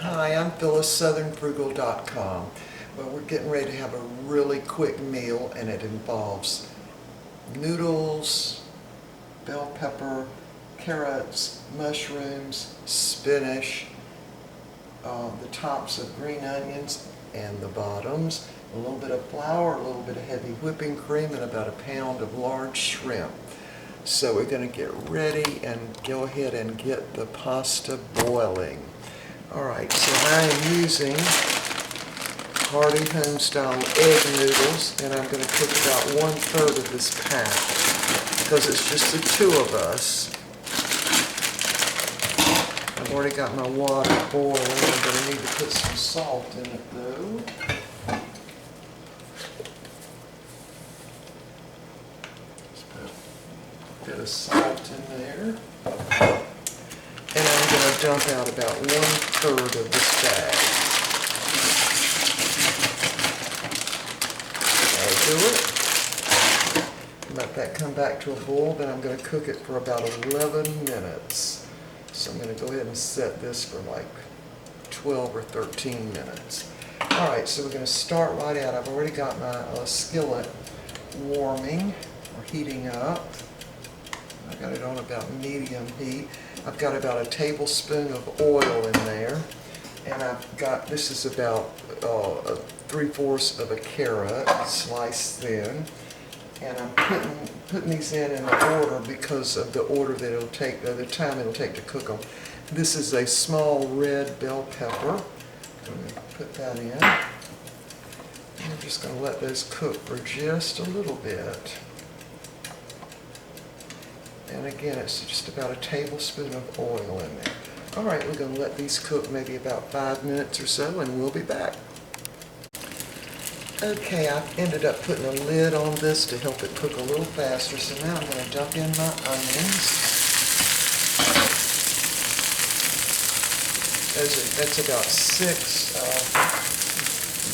Hi, I'm Phyllis, southernfrugal.com. Well, we're getting ready to have a really quick meal, and it involves noodles, bell pepper, carrots, mushrooms, spinach, the tops of green onions and the bottoms, a little bit of flour, a little bit of heavy whipping cream, and about a pound of large shrimp. So we're going to get ready and go ahead and get the pasta boiling. Alright, so I am using hearty home-style egg noodles, and I'm going to cook about 1/3 of this pack because it's just the two of us. I've already got my water boiling. I'm going to need to put some salt in it though. Just put a bit of salt in there. And I'm going to dump out about 1/3 of this bag. That'll do it. Let that come back to a boil, then I'm going to cook it for about 11 minutes. So I'm going to go ahead and set this for like 12 or 13 minutes. Alright, so we're going to start right out. I've already got my skillet warming or heating up. I got it on about medium heat. I've got about a tablespoon of oil in there, and I've got, this is about 3/4 of a carrot sliced thin, and I'm putting these in order because of the order that it'll take, the time it'll take to cook them. This is a small red bell pepper. I'm going to put that in. I'm just going to let those cook for just a little bit. And again, it's just about a tablespoon of oil in there. Alright, we're going to let these cook maybe about 5 minutes or so, and we'll be back. Okay, I've ended up putting a lid on this to help it cook a little faster, so now I'm going to dump in my onions. That's about 6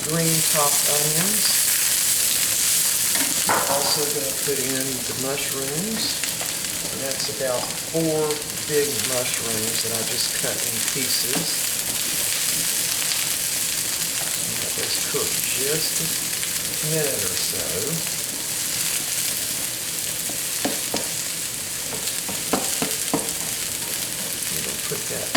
green chopped onions. I'm also going to put in the mushrooms. And that's about 4 big mushrooms that I just cut in pieces. And let those cook just a minute or so. I'm going to put that,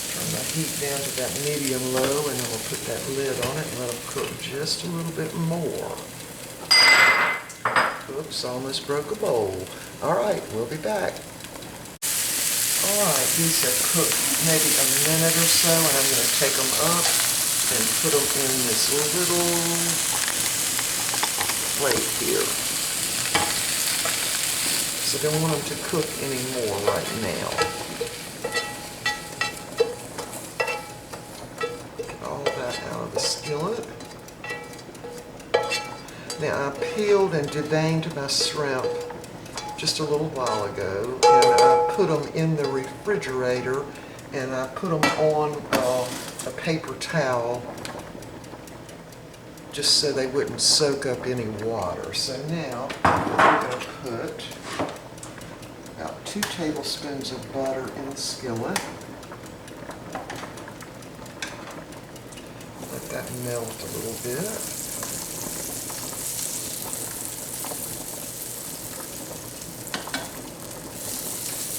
turn my heat down to that medium low, and then we'll put that lid on it and let them cook just a little bit more. Oops, almost broke a bowl. Alright, we'll be back. Alright, these have cooked maybe a minute or so, and I'm going to take them up and put them in this little plate here. So I don't want them to cook anymore right now. Get all that out of the skillet. Now, I peeled and deveined my shrimp just a little while ago, and I put them in the refrigerator, and I put them on a paper towel just so they wouldn't soak up any water. So now we're going to put about 2 tablespoons of butter in the skillet. Let that melt a little bit.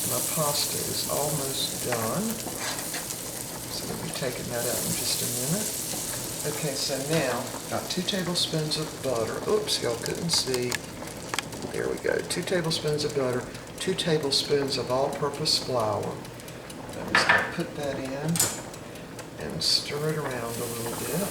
My pasta is almost done, so we'll be taking that out in just a minute. Okay, so now, got 2 tablespoons of butter. Oops, y'all couldn't see. There we go. 2 tablespoons of butter, 2 tablespoons of all-purpose flour. I'm just going to put that in and stir it around a little bit.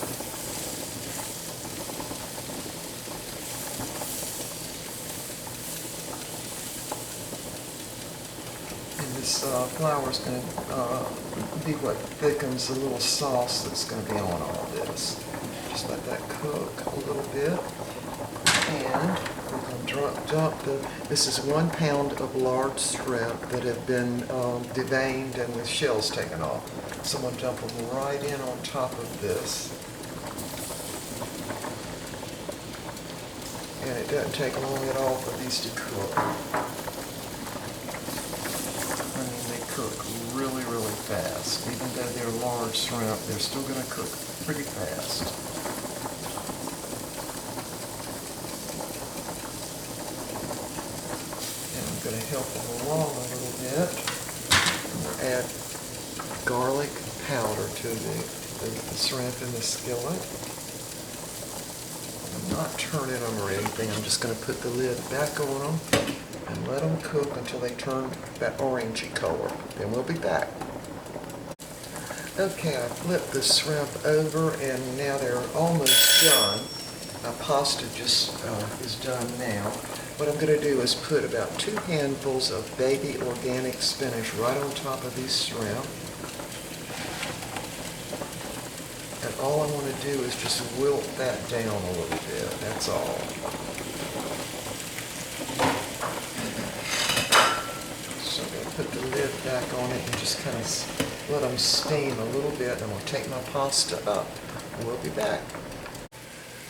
This flour is going to be what thickens the little sauce that's going to be on all this. Just let that cook a little bit. And we're going to dump this is 1 pound of large shrimp that have been deveined and with shells taken off. So I'm going to dump them right in on top of this. And it doesn't take long at all for these to cook. cook really, really fast. Even though they're large shrimp, they're still going to cook pretty fast. And I'm going to help them along a little bit. I'm going to add garlic powder to the shrimp in the skillet. I'm not turning them or anything. I'm just going to put the lid back on them and let them cook until they turn that orangey color. Then we'll be back. Okay, I flipped the shrimp over and now they're almost done. My pasta just is done now. What I'm going to do is put about 2 handfuls of baby organic spinach right on top of these shrimp. And all I want to do is just wilt that down a little bit, that's all. So I'm going to put the lid back on it and just kind of let them steam a little bit, and I'm going to take my pasta up, and we'll be back.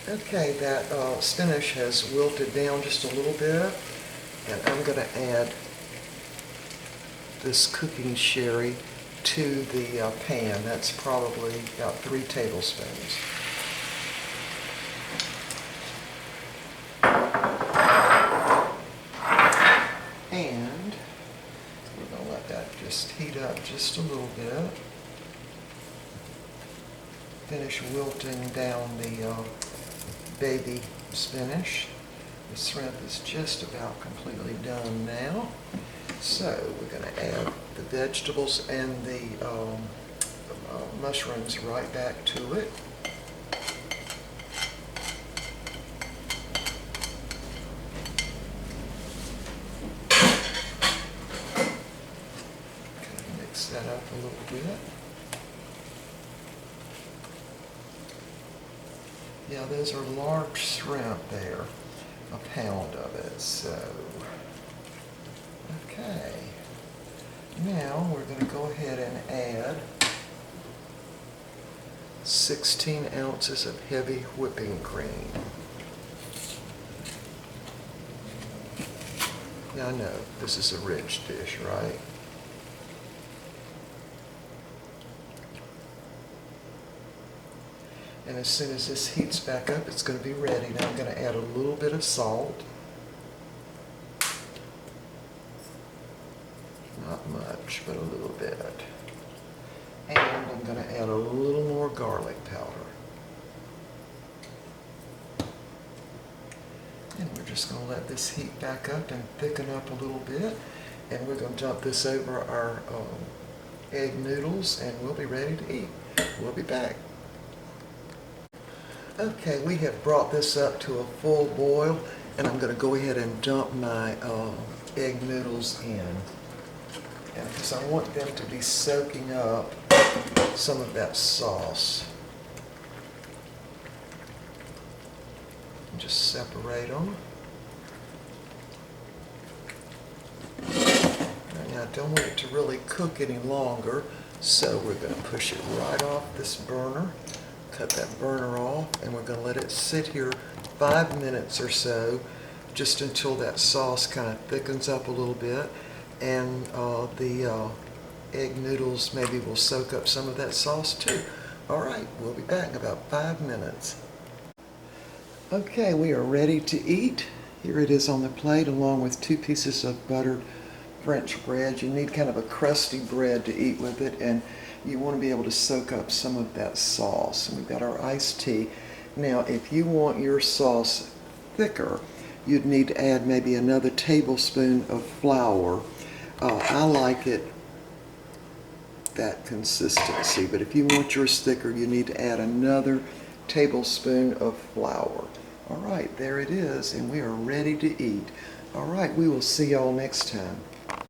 Okay, that spinach has wilted down just a little bit, and I'm going to add this cooking sherry to the pan. That's probably about 3 tablespoons. And we're going to let that just heat up just a little bit. Finish wilting down the baby spinach. The shrimp is just about completely done now. So we're going to add the vegetables and the mushrooms right back to it. Kind of mix that up a little bit. Yeah, those are large shrimp there, a pound of it, so. Okay, now we're going to go ahead and add 16 ounces of heavy whipping cream. Now I know this is a rich dish, right? And as soon as this heats back up, it's going to be ready. Now I'm going to add a little bit of salt. Not much, but a little bit. And I'm going to add a little more garlic powder. And we're just going to let this heat back up and thicken up a little bit. And we're going to dump this over our egg noodles and we'll be ready to eat. We'll be back. Okay, we have brought this up to a full boil and I'm going to go ahead and dump my egg noodles in. And because I want them to be soaking up some of that sauce. And just separate them. And I don't want it to really cook any longer, so we're going to push it right off this burner. Cut that burner off, and we're going to let it sit here 5 minutes or so, just until that sauce kind of thickens up a little bit, and the egg noodles maybe will soak up some of that sauce too. All right, we'll be back in about 5 minutes. Okay, we are ready to eat. Here it is on the plate, along with 2 pieces of buttered French bread. You need kind of a crusty bread to eat with it, and you want to be able to soak up some of that sauce. And we've got our iced tea. Now, if you want your sauce thicker, you'd need to add maybe another tablespoon of flour. I like it that consistency, but if you want yours thicker, you need to add another tablespoon of flour. All right, there it is, and we are ready to eat. All right, we will see y'all next time.